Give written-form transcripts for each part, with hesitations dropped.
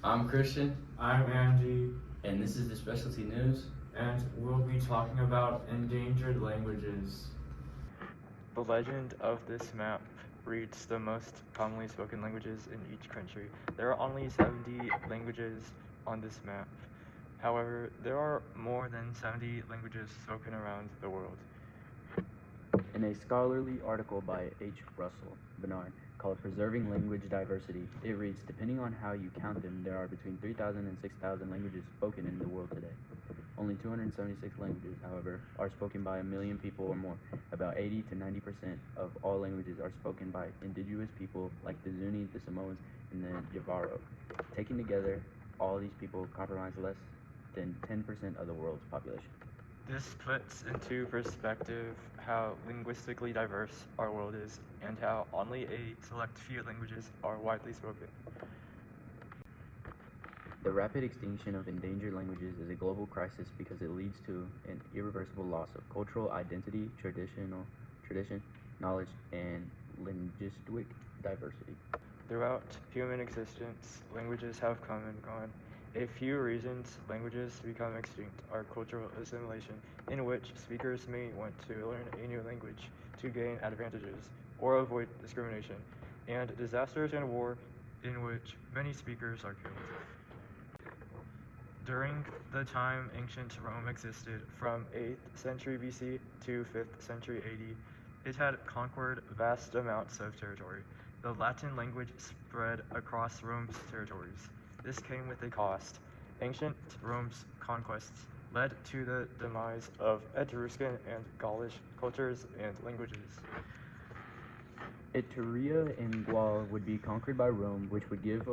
I'm Christian, I'm Andy, and this is the Specialty News. and we'll be talking about endangered languages. The legend of this map reads the most commonly spoken languages in each country. There are only 70 languages on this map. However, there are more than 70 languages spoken around the world. In a scholarly article by H. Russell Bernard called Preserving Language Diversity, it reads, depending on how you count them, there are between 3,000 and 6,000 languages spoken in the world today. Only 276 languages, however, are spoken by a million people or more. About 80 to 90% of all languages are spoken by indigenous people like the Zuni, the Samoans, and the Javaro. Taken together, all these people comprise less than 10% of the world's population. This puts into perspective how linguistically diverse our world is and how only a select few languages are widely spoken. The rapid extinction of endangered languages is a global crisis because it leads to an irreversible loss of cultural identity, tradition, knowledge, and linguistic diversity. Throughout human existence, languages have come and gone. A few reasons languages become extinct are cultural assimilation, in which speakers may want to learn a new language to gain advantages or avoid discrimination, and disasters and war, in which many speakers are killed. During the time ancient Rome existed, from 8th century BC to 5th century AD, it had conquered vast amounts of territory. The Latin language spread across Rome's territories. This came with a cost. Ancient Rome's conquests led to the demise of Etruscan and Gaulish cultures and languages. Etruria and Gaul would be conquered by Rome, which would give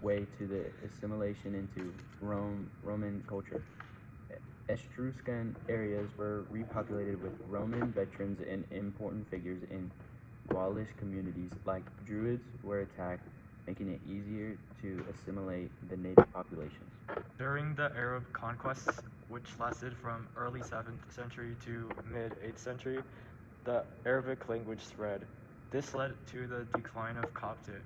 way to the assimilation into Roman culture. Etruscan areas were repopulated with Roman veterans and important figures in Gaulish communities, like Druids, were attacked, making it easier to assimilate the native populations. During the Arab conquests, which lasted from early 7th century to mid 8th century, the Arabic language spread. This led to the decline of Coptic,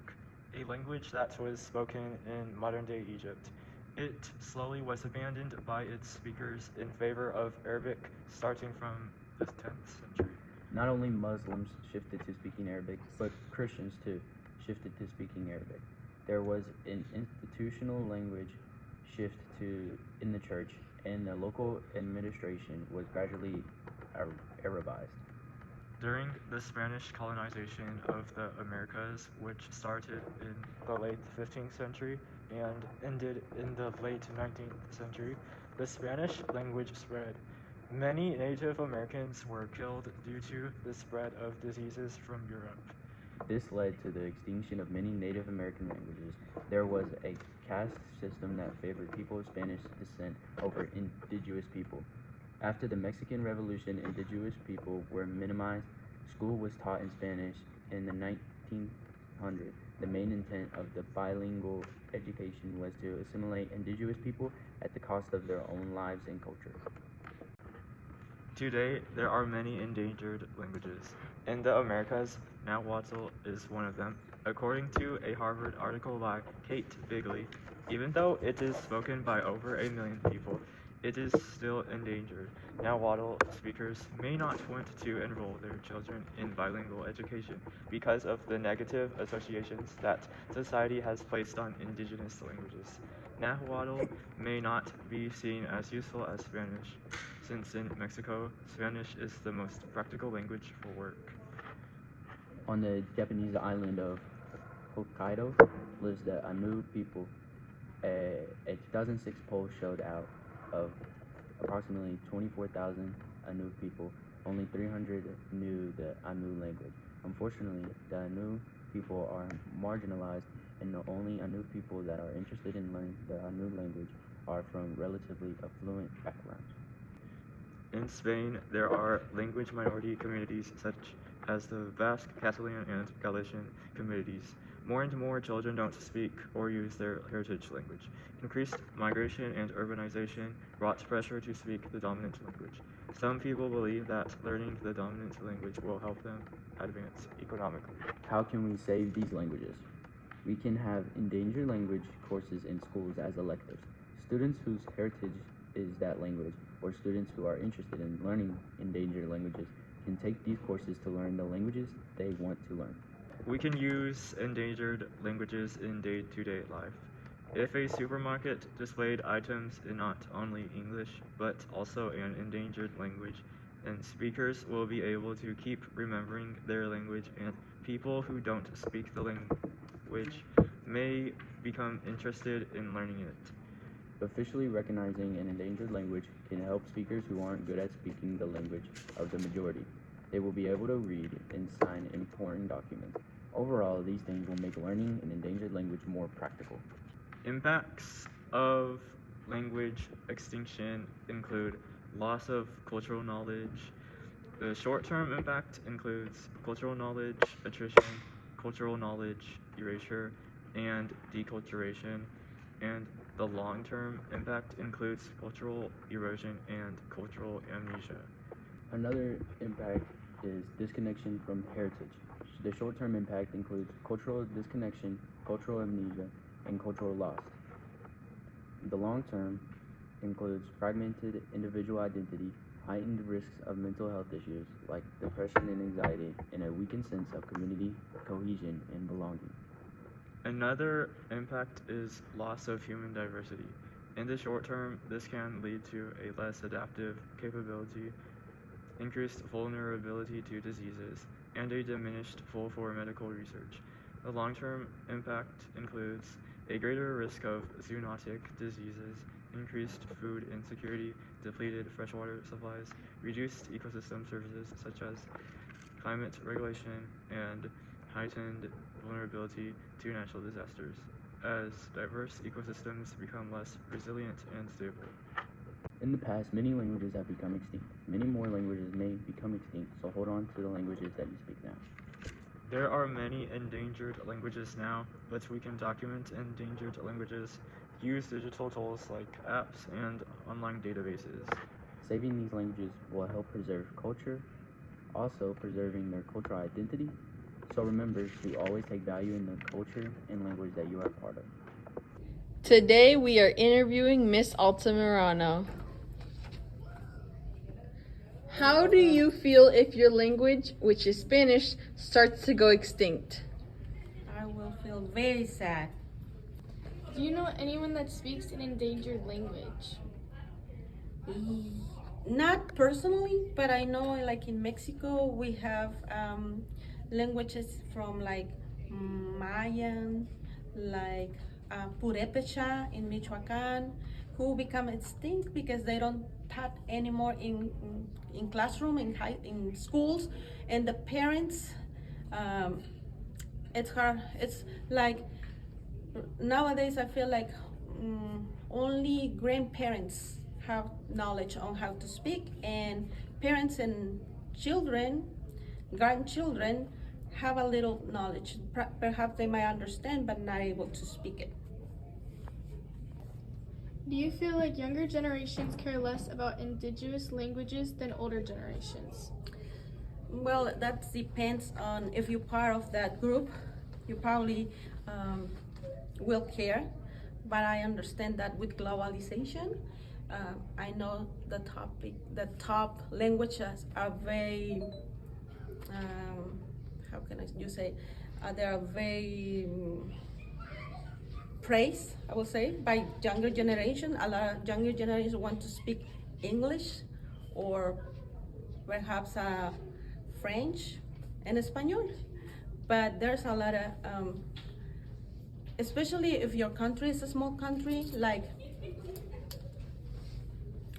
a language that was spoken in modern-day Egypt. It slowly was abandoned by its speakers in favor of Arabic starting from the 10th century. Not only Muslims shifted to speaking Arabic, but Christians too shifted to speaking Arabic. There was an institutional language shift in the church, and the local administration was gradually Arabized. During the Spanish colonization of the Americas, which started in the late 15th century and ended in the late 19th century, the Spanish language spread. Many Native Americans were killed due to the spread of diseases from Europe. This led to the extinction of many Native American languages. There was a caste system that favored people of Spanish descent over indigenous people. After the Mexican Revolution, indigenous people were minimized. School was taught in Spanish in the 1900s. The main intent of the bilingual education was to assimilate indigenous people at the cost of their own lives and culture. Today, there are many endangered languages. In the Americas, Nahuatl is one of them. According to a Harvard article by Kate Bigley, even though it is spoken by over a million people, it is still endangered. Nahuatl speakers may not want to enroll their children in bilingual education because of the negative associations that society has placed on indigenous languages. Nahuatl may not be seen as useful as Spanish, since in Mexico, Spanish is the most practical language for work. On the Japanese island of Hokkaido lives the Ainu people. A 2006 poll showed out of approximately 24,000 Ainu people, only 300 knew the Ainu language. Unfortunately, the Ainu people are marginalized, and the only Ainu people that are interested in learning the Ainu language are from relatively affluent backgrounds. In Spain, there are language minority communities such as the Basque, Catalan, and Galician communities. More and more children don't speak or use their heritage language. Increased migration and urbanization brought pressure to speak the dominant language. Some people believe that learning the dominant language will help them advance economically. How can we save these languages? We can have endangered language courses in schools as electives. Students whose heritage is that language, or students who are interested in learning endangered languages, can take these courses to learn the languages they want to learn. We can use endangered languages in day-to-day life. If a supermarket displayed items in not only English but also an endangered language, then speakers will be able to keep remembering their language, and people who don't speak the language may become interested in learning it. Officially recognizing an endangered language can help speakers who aren't good at speaking the language of the majority. They will be able to read and sign important documents. Overall, these things will make learning an endangered language more practical. Impacts of language extinction include loss of cultural knowledge. The short-term impact includes cultural knowledge attrition, cultural knowledge erasure, and deculturation, and the long-term impact includes cultural erosion and cultural amnesia. Another impact is disconnection from heritage. The short-term impact includes cultural disconnection, cultural amnesia, and cultural loss. The long-term includes fragmented individual identity, heightened risks of mental health issues like depression and anxiety, and a weakened sense of community, cohesion, and belonging. Another impact is loss of human diversity. In the short term, this can lead to a less adaptive capability, increased vulnerability to diseases, and a diminished pull for medical research. The long-term impact includes a greater risk of zoonotic diseases, increased food insecurity, depleted freshwater supplies, reduced ecosystem services such as climate regulation, and heightened vulnerability to natural disasters, as diverse ecosystems become less resilient and stable. In the past, many languages have become extinct. Many more languages may become extinct, so hold on to the languages that you speak now. There are many endangered languages now, but we can document endangered languages, use digital tools like apps and online databases. Saving these languages will help preserve culture, also preserving their cultural identity. So remember to always take value in the culture and language that you are part of. Today we are interviewing Miss Altamirano. How do you feel if your language, which is Spanish, starts to go extinct? I will feel very sad. Do you know anyone that speaks an endangered language? Not personally, but I know like in Mexico we have languages from like Mayan, like Purepecha in Michoacan, who become extinct because they don't taught anymore in classroom, in schools, and the parents, it's hard. It's like nowadays I feel like only grandparents have knowledge on how to speak, and parents and children, grandchildren, have a little knowledge. Perhaps they might understand, but not able to speak it. Do you feel like younger generations care less about indigenous languages than older generations? Well, that depends on if you're part of that group. You probably will care, but I understand that with globalization, I know the top languages are very, how can you say, they are very praised, I will say, by younger generation. A lot of younger generations want to speak English or perhaps French and Espanol. But there's a lot of, especially if your country is a small country, like,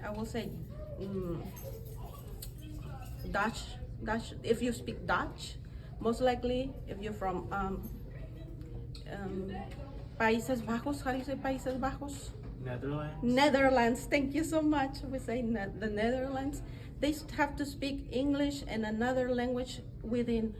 I will say, Dutch, if you speak Dutch, most likely, if you're from Países Bajos, how do you say Países Bajos? Netherlands? Netherlands, thank you so much. We say the Netherlands. They have to speak English and another language within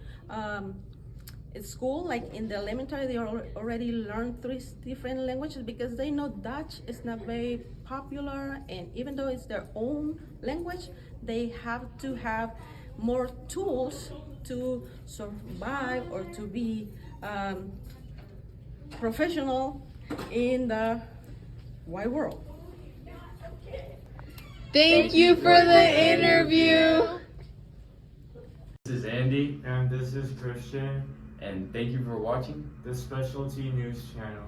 school, like in the elementary, they already learn 3 different languages because they know Dutch is not very popular, and even though it's their own language, they have to have more tools to survive or to be professional in the wide world. Thank you for the interview. This is Andy, And this is Christian, and thank you for watching. the Specialty News Channel.